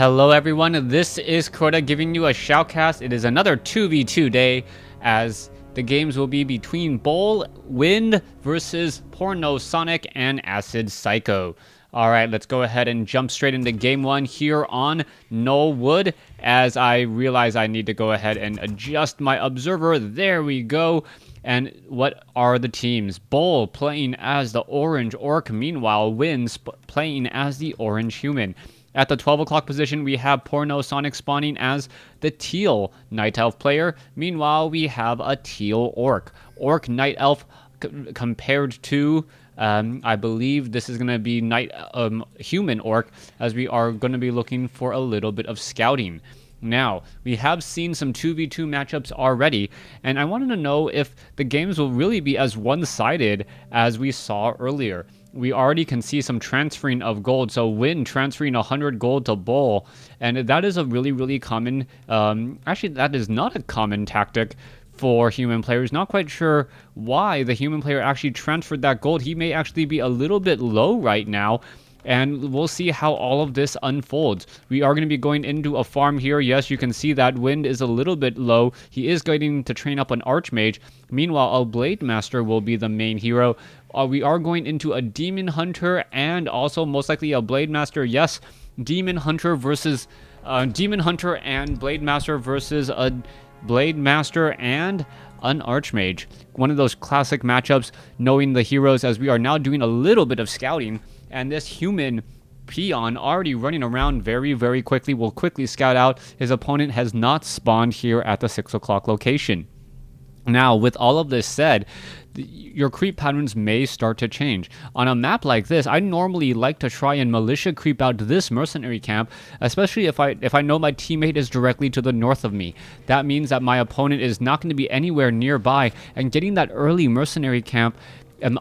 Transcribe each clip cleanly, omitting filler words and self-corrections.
Hello everyone, this is Crota giving you a shoutcast. It is another 2v2 day as the games will be between Bowl, Wind versus Porno Sonic and Acid Psycho. Alright, let's go ahead and jump straight into game one here on No Wood as I realize I need to go ahead and adjust my observer. There we go. And what are the teams? Bowl playing as the orange orc, meanwhile Wind playing as the orange human. At the 12 o'clock position, we have Porno Sonic spawning as the teal Night Elf player. Meanwhile, we have a teal orc. Orc Night Elf compared to, I believe this is going to be human orc, as we are going to be looking for a little bit of scouting. Now, we have seen some 2v2 matchups already, and I wanted to know if the games will really be as one-sided as we saw earlier. We already can see some transferring of gold, so Win transferring 100 gold to Bowl, and that is a really common, actually that is not a common tactic for human players. Not quite sure why the human player actually transferred that gold. He may actually be a little bit low right now, and we'll see how all of this unfolds. We are going to be going into a farm here. Yes, you can see that Wind is a little bit low. He is going to train up an Archmage. Meanwhile, a Blade Master will be the main hero. We are going into a Demon Hunter and also most likely a Blade Master. Yes, Demon Hunter and Blade Master versus a Blade Master and an Archmage. One of those classic matchups, knowing the heroes, as we are now doing a little bit of scouting. And this human peon already running around very quickly will quickly scout out. His opponent has not spawned here at the 6 o'clock location. Now, with all of this said, your creep patterns may start to change. On a map like this, I normally like to try and militia creep out this mercenary camp, especially if I know my teammate is directly to the north of me. That means that my opponent is not going to be anywhere nearby, and getting that early mercenary camp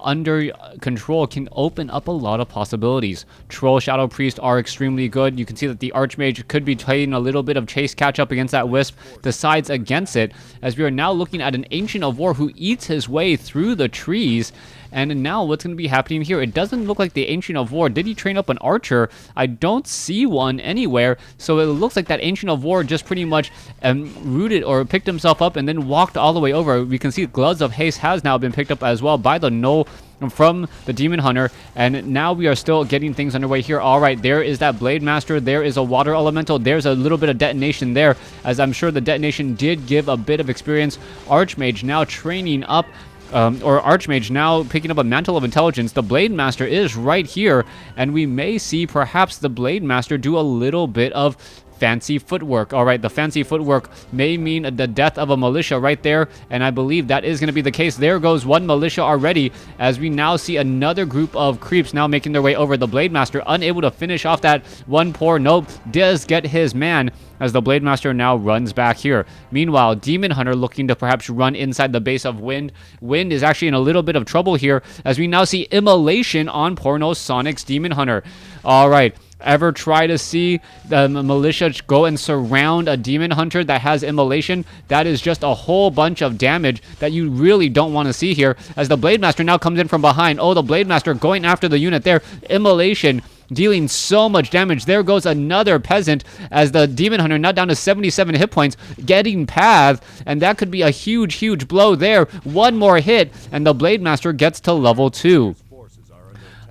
under control can open up a lot of possibilities. Troll Shadow Priest are extremely good. You can see that the Archmage could be playing a little bit of chase catch up against that Wisp, decides against it, as we are now looking at an Ancient of War who eats his way through the trees. And now what's going to be happening here? It doesn't look like the Ancient of War. Did he train up an Archer? I don't see one anywhere. So it looks like that Ancient of War just pretty much rooted or picked himself up and then walked all the way over. We can see Gloves of Haste has now been picked up as well by the Null from the Demon Hunter, and now we are still getting things underway here. All right, there is that Blade Master. There is a Water Elemental. There's a little bit of detonation there, as I'm sure the detonation did give a bit of experience. Archmage now training up, or Archmage now picking up a Mantle of Intelligence. The Blade Master is right here, and we may see perhaps the Blade Master do a little bit of fancy footwork. All right, the fancy footwork may mean the death of a militia right there, and I believe that is going to be the case. There goes one militia already, as we now see another group of creeps now making their way over. The Blade Master unable to finish off that one poor nope, does get his man, as the Blade Master now runs back here. Meanwhile, Demon Hunter looking to perhaps run inside the base of Wind. Wind is actually in a little bit of trouble here, as we now see Immolation on Porno Sonic's Demon Hunter. All right. Ever try to see the militia go and surround a Demon Hunter that has Immolation? That is just a whole bunch of damage that you really don't want to see here, as the Blade Master now comes in from behind. Oh, the Blade Master going after the unit there. Immolation dealing so much damage. There goes another peasant, as the Demon Hunter now down to 77 hit points, getting path, and that could be a huge blow there. One more hit, and the Blade Master gets to level 2.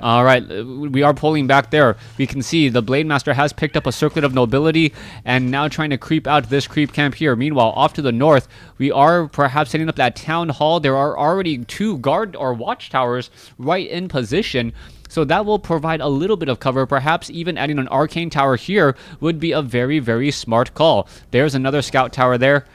All right, we are pulling back there. We can see the Blade Master has picked up a Circlet of Nobility and now trying to creep out this creep camp here. Meanwhile, off to the north, we are perhaps setting up that town hall. There are already 2 guard or watchtowers right in position, so that will provide a little bit of cover. Perhaps even adding an Arcane Tower here would be a very smart call. There's another scout tower there,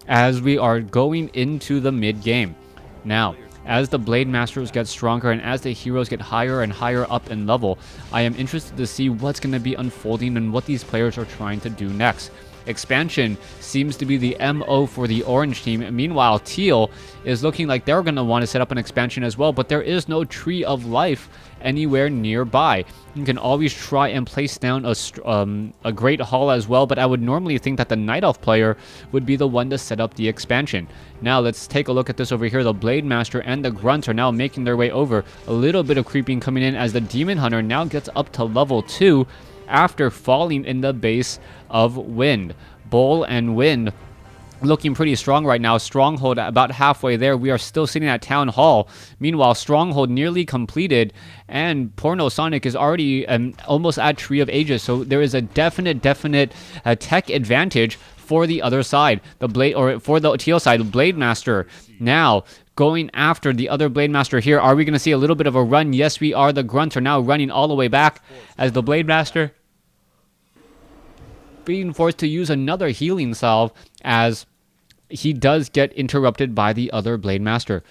as we are going into the mid-game. Now, as the Blade Masters get stronger and as the heroes get higher and higher up in level, I am interested to see what's going to be unfolding and what these players are trying to do next. Expansion seems to be the MO for the orange team. Meanwhile, teal is looking like they're going to want to set up an expansion as well, but there is no tree of life anywhere nearby. You can always try and place down a great hall as well, but I would normally think that the Night Elf player would be the one to set up the expansion. Now let's take a look at this over here. The Blade Master and the Grunts are now making their way over. A little bit of creeping coming in as the Demon Hunter now gets up to level 2 after falling in the base of Wind. Bull and Wind looking pretty strong right now. Stronghold about halfway there. We are still sitting at Town Hall. Meanwhile, Stronghold nearly completed, and Porno Sonic is already almost at Tree of Ages. So there is a definite tech advantage for the other side. For the teal side, Blade Master now going after the other Blade Master here. Are we going to see a little bit of a run? Yes, we are. The Grunts are now running all the way back as the Blade Master being forced to use another healing salve as he does get interrupted by the other Blade Master.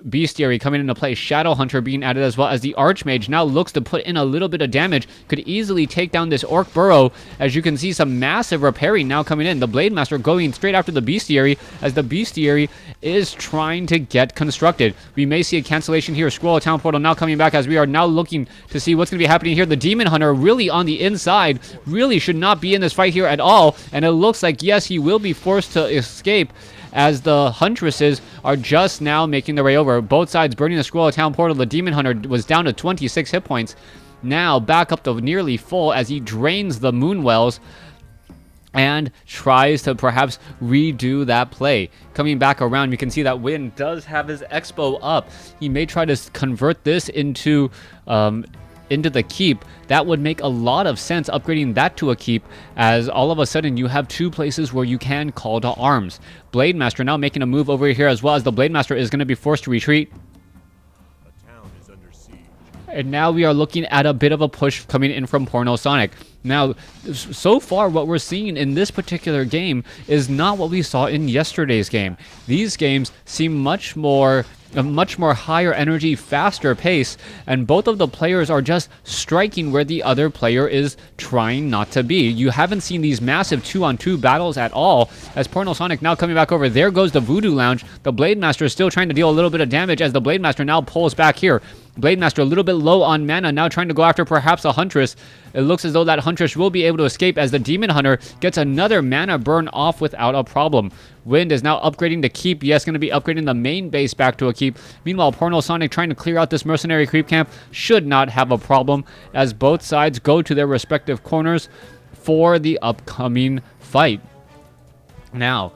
Bestiary coming into play. Shadow Hunter being added as well as the Archmage now looks to put in a little bit of damage. Could easily take down this Orc Burrow. As you can see, some massive repairing now coming in. The Blade Master going straight after the Bestiary as the Bestiary is trying to get constructed. We may see a cancellation here. Scroll of Town Portal now coming back as we are now looking to see what's going to be happening here. The Demon Hunter really on the inside. Really should not be in this fight here at all. And it looks like, yes, he will be forced to escape as the Huntresses are just now making their way over. Both sides burning the Scroll of Town Portal. The Demon Hunter was down to 26 hit points. Now back up to nearly full as he drains the Moonwells and tries to perhaps redo that play. Coming back around, you can see that Wind does have his Expo up. He may try to convert this into the keep. That would make a lot of sense, upgrading that to a keep, as all of a sudden you have two places where you can call to arms. Blade Master now making a move over here as well, as the Blade Master is going to be forced to retreat. The town is under siege. And now we are looking at a bit of a push coming in from Porno Sonic. Now, so far what we're seeing in this particular game is not what we saw in yesterday's game. These games seem a much more higher energy, faster pace, and both of the players are just striking where the other player is trying not to be. You haven't seen these massive 2-on-2 battles at all, as Porno Sonic now coming back over. There goes the Voodoo Lounge. The Blade Master is still trying to deal a little bit of damage as the Blade Master now pulls back here. Blade Master a little bit low on mana, now trying to go after perhaps a Huntress. It looks as though that Huntress will be able to escape as the Demon Hunter gets another mana burn off without a problem. Wind is now upgrading to keep. Yes, going to be upgrading the main base back to a keep. Meanwhile, Porno Sonic trying to clear out this mercenary creep camp should not have a problem as both sides go to their respective corners for the upcoming fight. Now,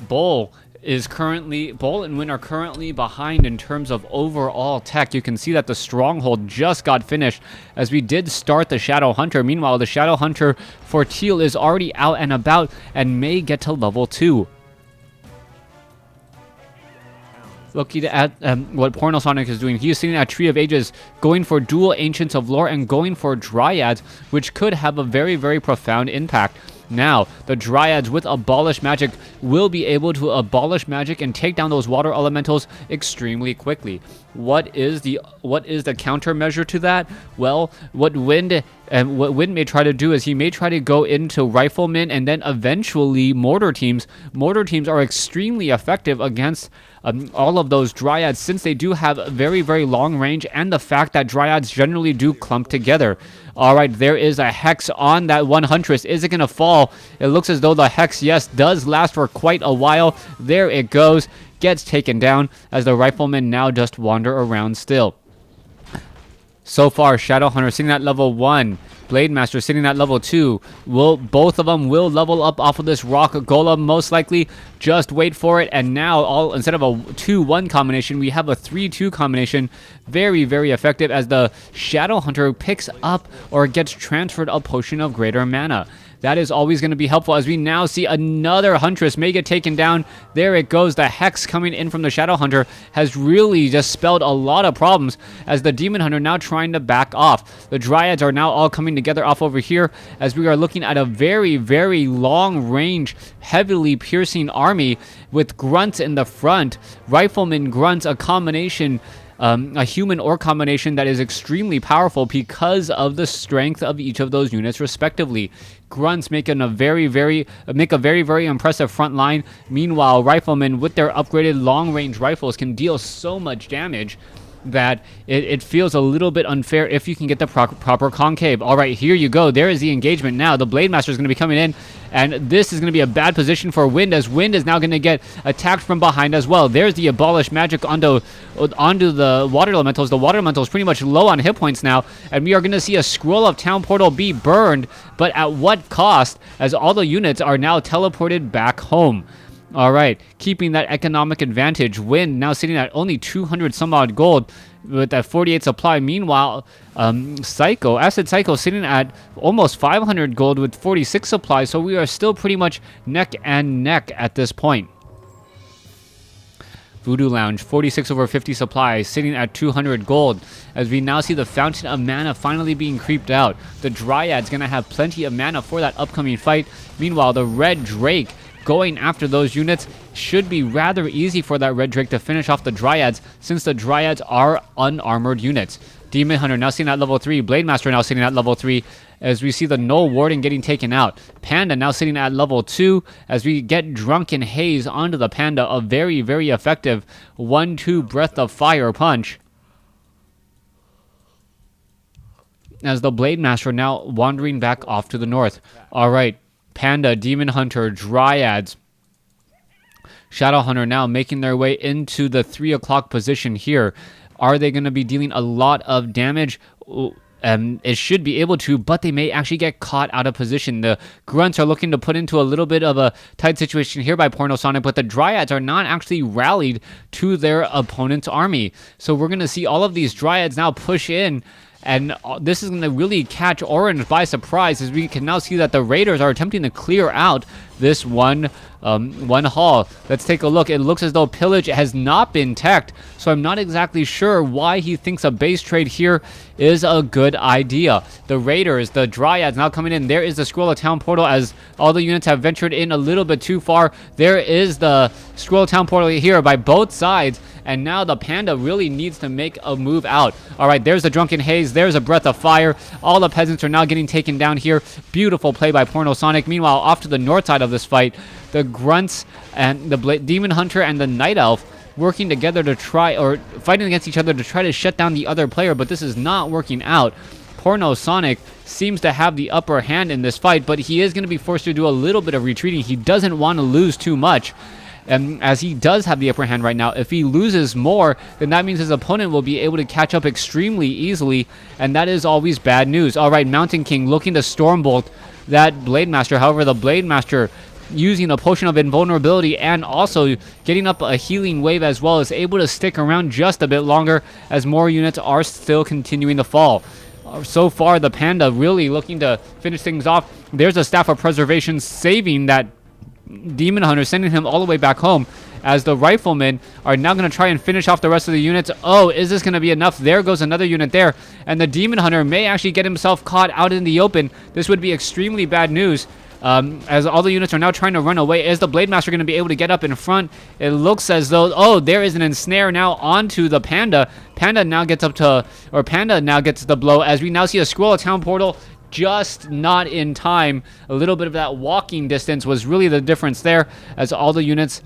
Bull and Wind are currently behind in terms of overall tech. You can see that the Stronghold just got finished as we did start the Shadow Hunter. Meanwhile, the Shadow Hunter for Teal is already out and about and may get to level 2. Looking at what Porno Sonic is doing. He is sitting at Tree of Ages, going for dual Ancients of Lore and going for Dryads, which could have a very, very profound impact. Now, the Dryads with Abolish Magic will be able to abolish magic and take down those water elementals extremely quickly. What is the countermeasure to that? Well, what Wind may try to do is he may try to go into Riflemen and then eventually Mortar Teams. Mortar Teams are extremely effective against all of those Dryads, since they do have very, very long range, and the fact that Dryads generally do clump together. Alright, there is a Hex on that one Huntress. Is it going to fall? It looks as though the Hex, yes, does last for quite a while. There it goes. Gets taken down as the Riflemen now just wander around still. So far, Shadow Hunter sitting at level 1. Blade Master sitting at level 2. Both of them will level up off of this Rock Golem, most likely. Just wait for it. And now, instead of a 2-1 combination, we have a 3-2 combination. Very, very effective as the Shadow Hunter picks up or gets transferred a Potion of Greater Mana. That is always going to be helpful as we now see another Huntress may get taken down. There it goes. The Hex coming in from the Shadow Hunter has really just spelled a lot of problems as the Demon Hunter now trying to back off. The Dryads are now all coming together off over here as we are looking at a very, very long range, heavily piercing army with Grunts in the front. Riflemen, Grunts, a combination a human orc combination that is extremely powerful because of the strength of each of those units respectively. Grunts make a very very impressive front line. Meanwhile, riflemen with their upgraded long range rifles can deal so much damage that it feels a little bit unfair if you can get the proper concave. All right, here you go. There is the engagement now. The Blade Master is going to be coming in, and this is going to be a bad position for Wind, as Wind is now going to get attacked from behind as well. There's the Abolish Magic onto the Water Elementals. The Water Elementals pretty much low on hit points now, and we are going to see a Scroll of Town Portal be burned, but at what cost, as all the units are now teleported back home. All right, keeping that economic advantage. Wind now sitting at only 200 some odd gold with that 48 supply. Meanwhile, Acid Psycho sitting at almost 500 gold with 46 supply. So we are still pretty much neck and neck at this point. Voodoo Lounge, 46 over 50 supply, sitting at 200 gold. As we now see the Fountain of Mana finally being creeped out. The Dryad's going to have plenty of mana for that upcoming fight. Meanwhile, the Red Drake going after those units should be rather easy for that Red Drake to finish off the Dryads, since the Dryads are unarmored units. Demon Hunter now sitting at level 3. Blade Master now sitting at level 3, as we see the Null Warden getting taken out. Panda now sitting at level 2, as we get Drunken Haze onto the Panda. A very, very effective 1-2 Breath of Fire punch. As the Blade Master now wandering back off to the north. Alright, Panda, Demon Hunter, Dryads, Shadow Hunter now making their way into the 3 o'clock position here. Are they going to be dealing a lot of damage? It should be able to, but they may actually get caught out of position. The Grunts are looking to put into a little bit of a tight situation here by Porno Sonic, but the Dryads are not actually rallied to their opponent's army. So we're going to see all of these Dryads now push in, and this is going to really catch Orange by surprise, as we can now see that the Raiders are attempting to clear out this one hall. Let's take a look. It looks as though Pillage has not been teched, so I'm not exactly sure why he thinks a base trade here is a good idea. The Raiders, the Dryads now coming in. There is the Scroll of Town Portal, as all the units have ventured in a little bit too far. There is the Scroll of Town Portal here by both sides, and now the Panda really needs to make a move out. All right, there's the Drunken Haze. There's a Breath of Fire. All the peasants are now getting taken down here. Beautiful play by Porno Sonic. Meanwhile, off to the north side of this fight, the Grunts and the Demon Hunter and the Night Elf working together to try, or fighting against each other to try to shut down the other player, but this is not working out. Porno Sonic seems to have the upper hand in this fight, but he is going to be forced to do a little bit of retreating. He doesn't want to lose too much. And as he does have the upper hand right now, if he loses more, then that means his opponent will be able to catch up extremely easily, and that is always bad news. All right, Mountain King looking to Stormbolt that Blade Master. However, the Blade Master, using a potion of invulnerability and also getting up a healing wave as well, is able to stick around just a bit longer, as more units are still continuing to fall. So far, the Panda really looking to finish things off. There's a Staff of Preservation saving that Demon Hunter, sending him all the way back home, as the Riflemen are now going to try and finish off the rest of the units. Oh, is this going to be enough? There goes another unit there, and the Demon Hunter may actually get himself caught out in the open. This would be extremely bad news, as all the units are now trying to run away. Is the Blade Master going to be able to get up in front? It looks as though, oh, there is an ensnare now onto the Panda. Panda now gets the blow, as we now see a Scroll of Town Portal, just not in time. A little bit of that walking distance was really the difference there, as all the units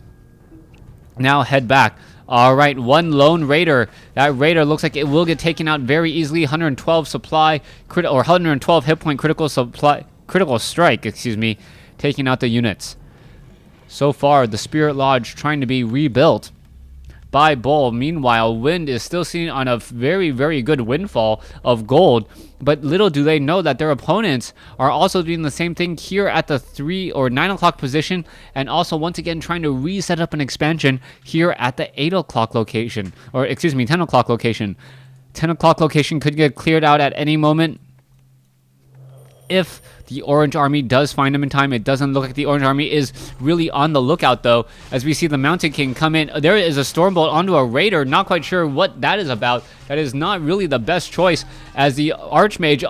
now head back. All right, one lone Raider. That Raider looks like it will get taken out very easily. 112 supply, or 112 hit point critical strike, taking out the units. So far, the Spirit Lodge trying to be rebuilt by Bull. Meanwhile, Wind is still sitting on a very, very good windfall of gold, but little do they know that their opponents are also doing the same thing here at the 3 or 9 o'clock position, and also once again trying to reset up an expansion here at the 8 o'clock location, or 10 o'clock location. 10 o'clock location could get cleared out at any moment. if the Orange Army does find him in time. It doesn't look like the Orange Army is really on the lookout, though, as we see the Mountain King come in. There is a Stormbolt onto a Raider. Not quite sure what that is about. That is not really the best choice, as the Archmage,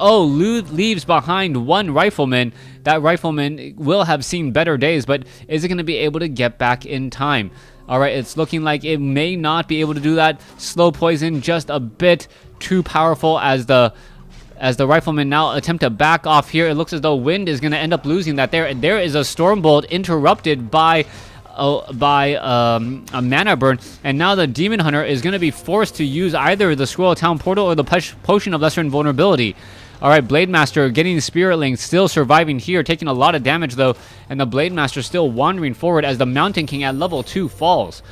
leaves behind one Rifleman. That Rifleman will have seen better days, but is it going to be able to get back in time? All right, it's looking like it may not be able to do that. Slow Poison just a bit too powerful as the Riflemen now attempt to back off here. It looks as though Wind is going to end up losing that there. There is a Stormbolt interrupted by a mana burn, and now the Demon Hunter is going to be forced to use either the Scroll of Town Portal or the Potion of Lesser Invulnerability. All right, Blade Master getting Spiritling, still surviving here, taking a lot of damage though, and the Blade Master still wandering forward as the Mountain King at level 2 falls.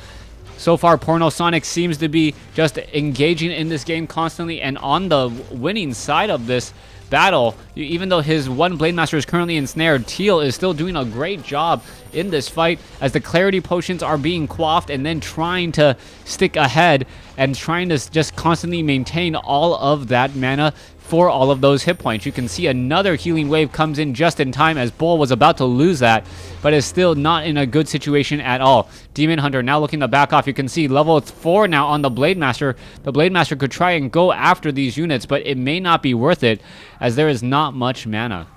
So far, Porno Sonic seems to be just engaging in this game constantly and on the winning side of this battle. Even though his one Blade Master is currently ensnared, Teal is still doing a great job in this fight as the Clarity Potions are being quaffed and then trying to stick ahead and trying to just constantly maintain all of that mana for all of those hit points. You can see another healing wave comes in just in time as Bull was about to lose that, but is still not in a good situation at all. Demon Hunter now looking to back off. You can see level 4 now on the Blade Master. The Blade Master could try and go after these units, but it may not be worth it as there is not much mana.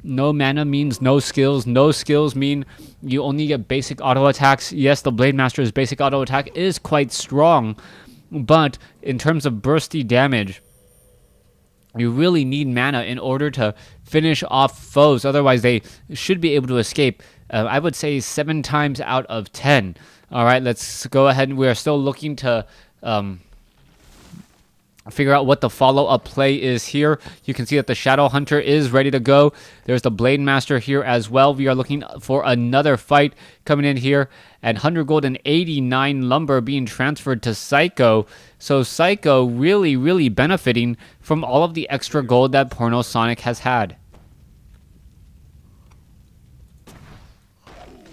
No mana means no skills. No skills mean you only get basic auto attacks. Yes, the Blade Master's basic auto attack is quite strong, but in terms of bursty damage, you really need mana in order to finish off foes. Otherwise, they should be able to escape, I would say 7 times out of 10. All right, let's go ahead. We are still looking to figure out what the follow-up play is here. You can see that the Shadow Hunter is ready to go. There's the Blade Master here as well. We are looking for another fight coming in here, and 100 gold and 89 lumber being transferred to Psycho. So Psycho really benefiting from all of the extra gold that Porno Sonic has had.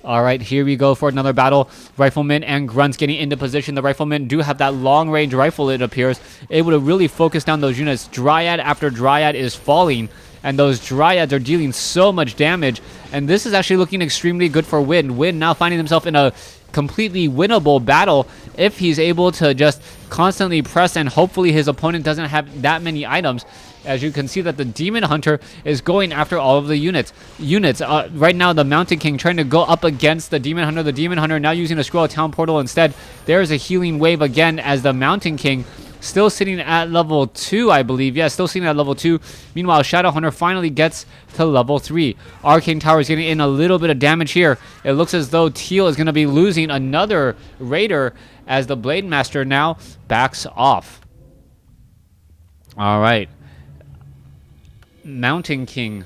All right, here we go for another battle. Riflemen and Grunts getting into position. The Riflemen do have that long-range rifle, it appears, able to really focus down those units. Dryad after Dryad is falling, and those Dryads are dealing so much damage. And this is actually looking extremely good for Wind. Wind now finding himself in a completely winnable battle if he's able to just constantly press, and hopefully his opponent doesn't have that many items. As you can see that the Demon Hunter is going after all of the units. Right now, the Mountain King trying to go up against the Demon Hunter. The Demon Hunter now using a Scroll of Town Portal instead. There's a healing wave again as the Mountain King still sitting at level 2, I believe. Yeah, still sitting at level 2. Meanwhile, Shadow Hunter finally gets to level 3. Arcane Tower is getting in a little bit of damage here. It looks as though Teal is going to be losing another Raider as the Blade Master now backs off. All right. Mountain King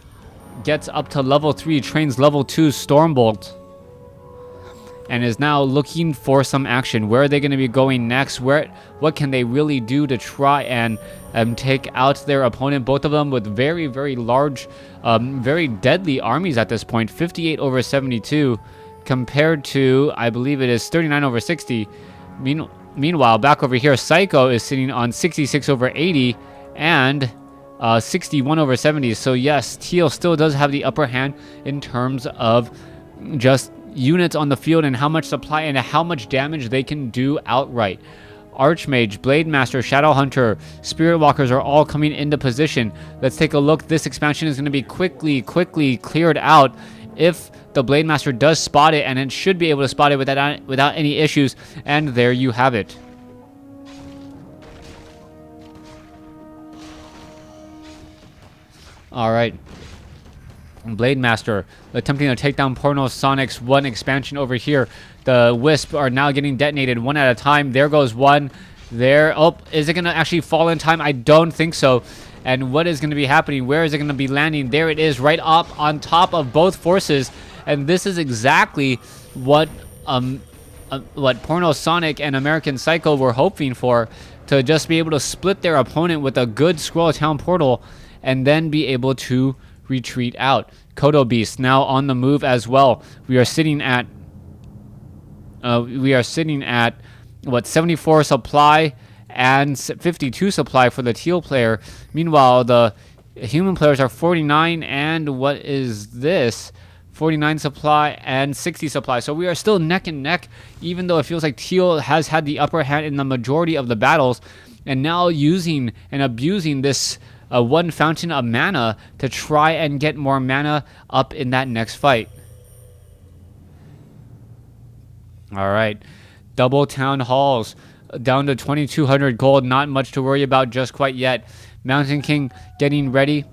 gets up to level 3, trains level 2 Stormbolt, and is now looking for some action. Where are they going to be going next? What can they really do to try and take out their opponent? Both of them with very large, very deadly armies at this point. 58 over 72 compared to, I believe it is 39 over 60. Meanwhile, back over here, Psycho is sitting on 66 over 80 and 61 over 70. So yes, Teal still does have the upper hand in terms of just units on the field and how much supply and how much damage they can do outright. Archmage, Blade Master, Shadow Hunter, Spirit Walkers are all coming into position. Let's take a look. This expansion is going to be quickly cleared out if the Blade Master does spot it, and it should be able to spot it without any issues. And there you have it. All right, Blade Master attempting to take down Porno Sonic's one expansion over here. The Wisp are now getting detonated one at a time. There goes one. There. Oh, is it going to actually fall in time? I don't think so. And what is going to be happening? Where is it going to be landing? There it is, right up on top of both forces. And this is exactly what Porno Sonic and American Psycho were hoping for, to just be able to split their opponent with a good Scroll of Town Portal and then be able to retreat out. Kodo Beast now on the move as well. We are sitting at what, 74 supply and 52 supply for the teal player. Meanwhile, the human players are 49 and what is this? 49 supply and 60 supply. So we are still neck and neck, even though it feels like teal has had the upper hand in the majority of the battles, and now using and abusing this one fountain of mana to try and get more mana up in that next fight. All right, double town halls down to 2,200 gold. Not much to worry about just quite yet. Mountain King getting ready.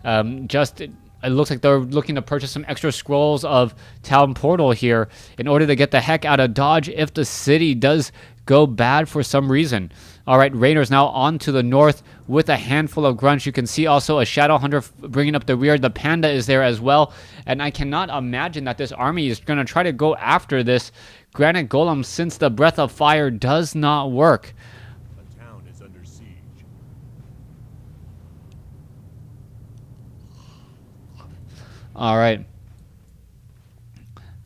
It looks like they're looking to purchase some extra scrolls of Town Portal here in order to get the heck out of Dodge if the city does go bad for some reason. All right, Rainer's now on to the north with a handful of grunts. You can see also a Shadow Hunter bringing up the rear. The Panda is there as well. And I cannot imagine that this army is going to try to go after this Granite Golem since the Breath of Fire does not work. A town is under siege. All right.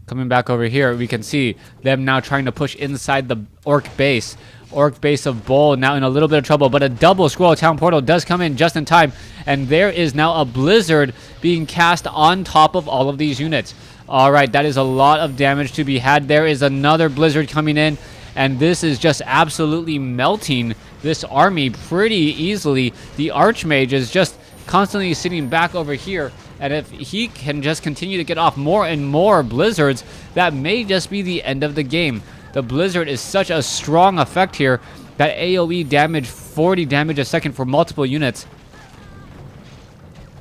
Coming back over here, we can see them now trying to push inside the Orc base. Orc base of Bull now in a little bit of trouble, but a double Scroll Town Portal does come in just in time, and there is now a Blizzard being cast on top of all of these units. All right, that is a lot of damage to be had. There is another Blizzard coming in, and this is just absolutely melting this army pretty easily. The Archmage is just constantly sitting back over here, and if he can just continue to get off more and more Blizzards, that may just be the end of the game. The Blizzard is such a strong effect here that AoE damage, 40 damage a second for multiple units.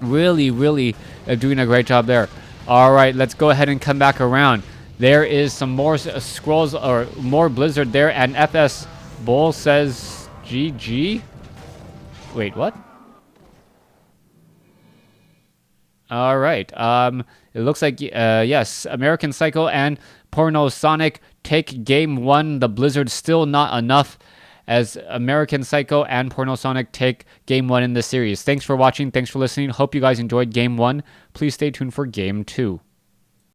Really doing a great job there. All right, let's go ahead and come back around. There is some more scrolls or more Blizzard there, and FS Bull says GG. Wait, what? All right. It looks like yes, American Psycho and Porno Sonic take game one. The Blizzard still not enough, as American Psycho and Porno Sonic take game one in the series. Thanks for watching. Thanks for listening. Hope you guys enjoyed game one. Please stay tuned for game two.